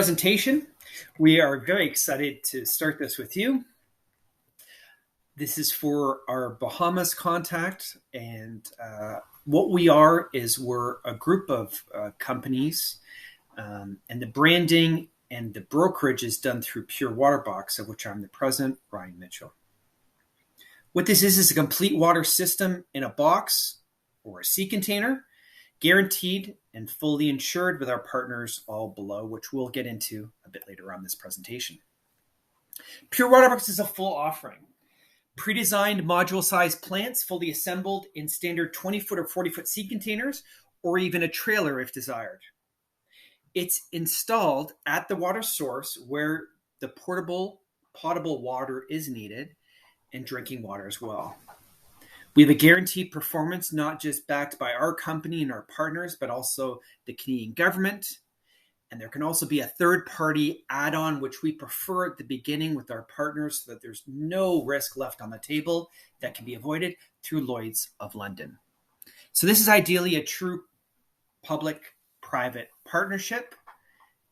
Presentation. We are very excited to start this with you. This is for our Bahamas contact, and what we are is we're a group of companies, and the branding and the brokerage is done through Pure Water Box, of which I'm the president, Ryan Mitchell. What this is a complete water system in a box or a sea container, guaranteed and fully insured with our partners all below, which we'll get into a bit later on this presentation. Pure Water Box is a full offering. Pre-designed module-sized plants fully assembled in standard 20-foot or 40-foot sea containers, or even a trailer if desired. It's installed at the water source where the portable, potable water is needed, and drinking water as well. We have a guaranteed performance, not just backed by our company and our partners, but also the Canadian government. And there can also be a third-party add-on, which we prefer at the beginning with our partners so that there's no risk left on the table that can be avoided through Lloyd's of London. So this is ideally a true public-private partnership,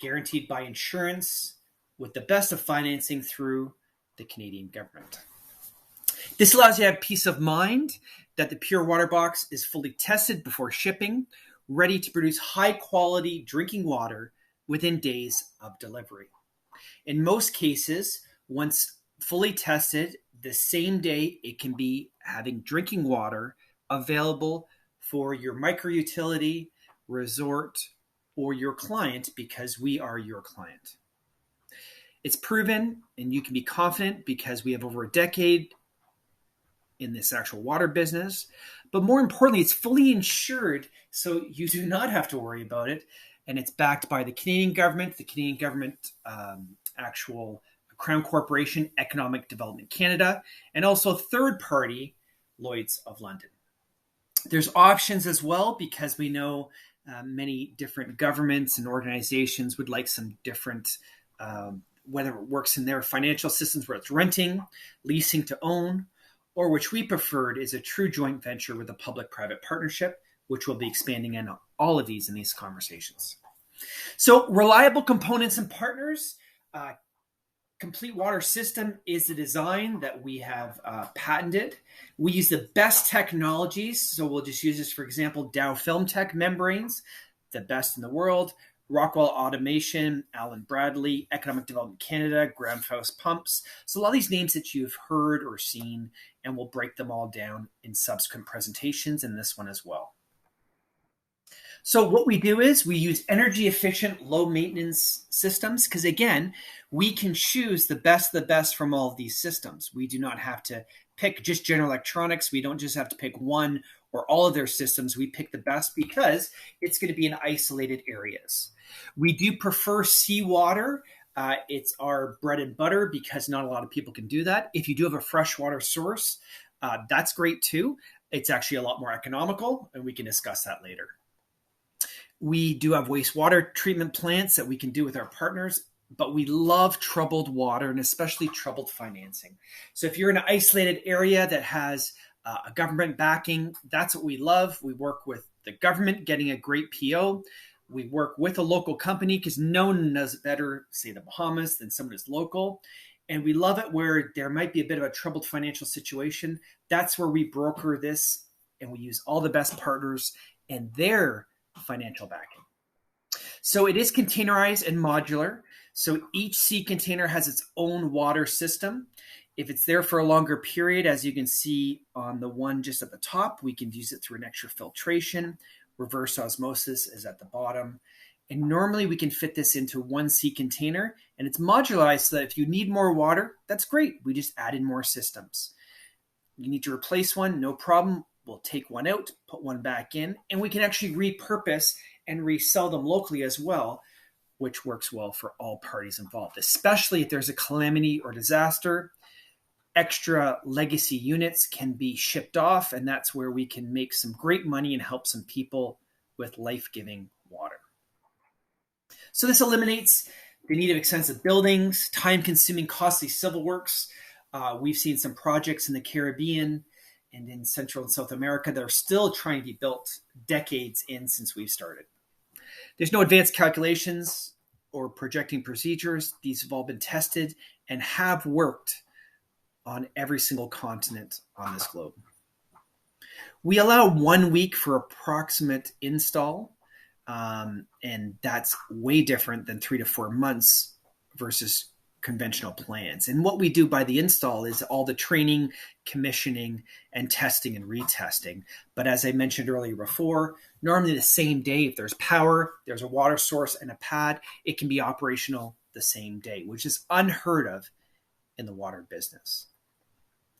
guaranteed by insurance, with the best of financing through the Canadian government. This allows you to have peace of mind that the Pure Water Box is fully tested before shipping, ready to produce high-quality drinking water within days of delivery. In most cases, once fully tested, the same day it can be having drinking water available for your micro-utility, resort, or your client because we are your client. It's proven, and you can be confident because we have over a decade in this actual water business. But more importantly, it's fully insured, so you do not have to worry about it. And it's backed by the Canadian government, actual Crown Corporation, Economic Development Canada, and also third-party Lloyd's of London. There's options as well because we know many different governments and organizations would like some different, whether it works in their financial systems where it's renting, leasing to own, or which we preferred is a true joint venture with a public-private partnership, which we'll be expanding in all of these in these conversations. So reliable components and partners. Complete water system is the design that we have patented. We use the best technologies. So we'll just use this, for example, Dow Film Tech membranes, the best in the world. Rockwell Automation, Allen Bradley, Economic Development Canada, Graham's Pumps. So a lot of these names that you've heard or seen, and we'll break them all down in subsequent presentations and this one as well. So what we do is we use energy efficient, low maintenance systems because again, we can choose the best from all of these systems. We do not have to pick just General Electronics. We don't just have to pick one or all of their systems. We pick the best because it's going to be in isolated areas. We do prefer seawater. It's our bread and butter because not a lot of people can do that. If you do have a freshwater source, that's great too. It's actually a lot more economical, and we can discuss that later. We do have wastewater treatment plants that we can do with our partners, but we love troubled water and especially troubled financing. So if you're in an isolated area that has a government backing, that's what we love. We work with the government getting a great PO. We work with a local company because no one knows better, say the Bahamas, than someone who's local. And we love it where there might be a bit of a troubled financial situation. That's where we broker this, and we use all the best partners and their financial backing. So it is containerized and modular. So each sea container has its own water system. If it's there for a longer period, as you can see on the one just at the top, we can use it through an extra filtration. Reverse osmosis is at the bottom. And normally we can fit this into one sea container, and it's modularized so that if you need more water, that's great. We just add in more systems. You need to replace one, no problem. We'll take one out, put one back in, and we can actually repurpose and resell them locally as well, which works well for all parties involved, especially if there's a calamity or disaster. Extra legacy units can be shipped off, and that's where we can make some great money and help some people with life-giving water. So this eliminates the need of expensive buildings, time-consuming, costly civil works. We've seen some projects in the Caribbean and in Central and South America that are still trying to be built decades in since we've started. There's no advanced calculations or projecting procedures. These have all been tested and have worked on every single continent on this globe. We allow 1 week for approximate install, and that's way different than 3 to 4 months versus conventional plans. And what we do by the install is all the training, commissioning, and testing and retesting. But as I mentioned earlier before, normally the same day, if there's power, there's a water source and a pad, it can be operational the same day, which is unheard of in the water business.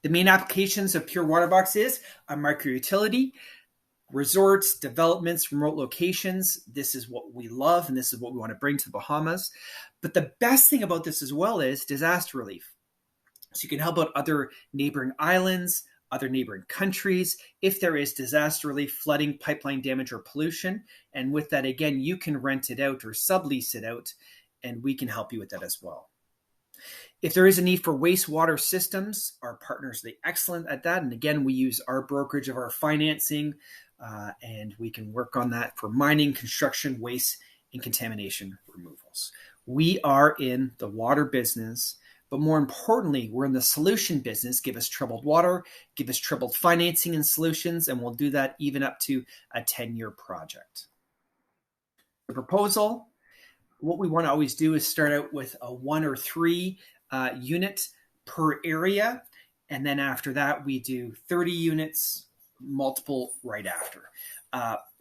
The main applications of Pure Water Box is a micro-utility, resorts, developments, remote locations. This is what we love, and this is what we want to bring to the Bahamas. But the best thing about this as well is disaster relief. So you can help out other neighboring islands, other neighboring countries, if there is disaster relief, flooding, pipeline damage, or pollution. And with that, again, you can rent it out or sublease it out, and we can help you with that as well. If there is a need for wastewater systems, our partners are excellent at that. And again, we use our brokerage of our financing, and we can work on that for mining, construction, waste, and contamination removals. We are in the water business, but more importantly, we're in the solution business. Give us troubled water, give us troubled financing and solutions, and we'll do that even up to a 10-year project. The proposal, what we want to always do is start out with a 1 or 3 unit per area. And then after that, we do 30 units, multiple right after.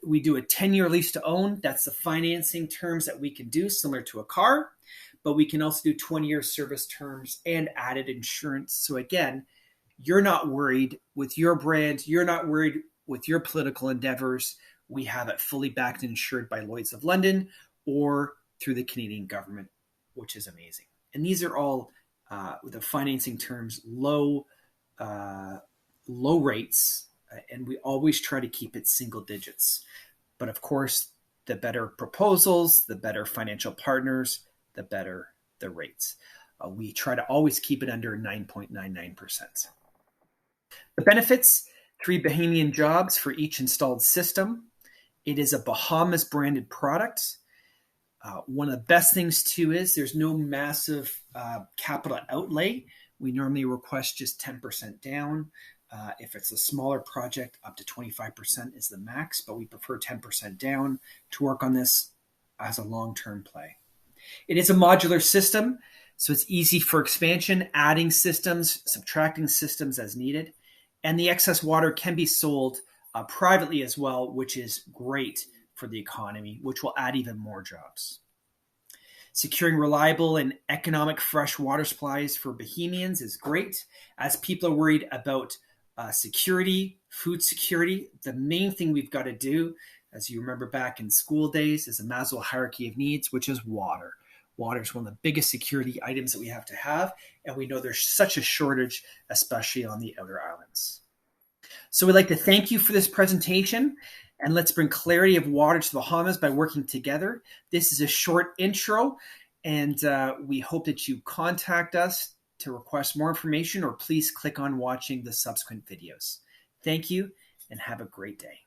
We do a 10-year lease to own. That's the financing terms that we can do, similar to a car. But we can also do 20-year service terms and added insurance. So again, you're not worried with your brand. You're not worried with your political endeavors. We have it fully backed and insured by Lloyd's of London or through the Canadian government, which is amazing. And these are all the financing terms, low rates, and we always try to keep it single digits. But of course, the better proposals, the better financial partners, the better the rates. We try to always keep it under 9.99%. The benefits, 3 Bahamian jobs for each installed system. It is a Bahamas branded product. One of the best things too is there's no massive capital outlay. We normally request just 10% down. If it's a smaller project, up to 25% is the max, but we prefer 10% down to work on this as a long-term play. It is a modular system, so it's easy for expansion, adding systems, subtracting systems as needed. And the excess water can be sold privately as well, which is great for the economy, which will add even more jobs. Securing reliable and economic fresh water supplies for Bahamians is great. As people are worried about security, food security, the main thing we've got to do, as you remember back in school days, is a Maslow hierarchy of needs, which is water. Water is one of the biggest security items that we have to have, and we know there's such a shortage, especially on the outer islands. So we'd like to thank you for this presentation, and let's bring clarity of water to the Bahamas by working together. This is a short intro, and we hope that you contact us to request more information, or please click on watching the subsequent videos. Thank you, and have a great day.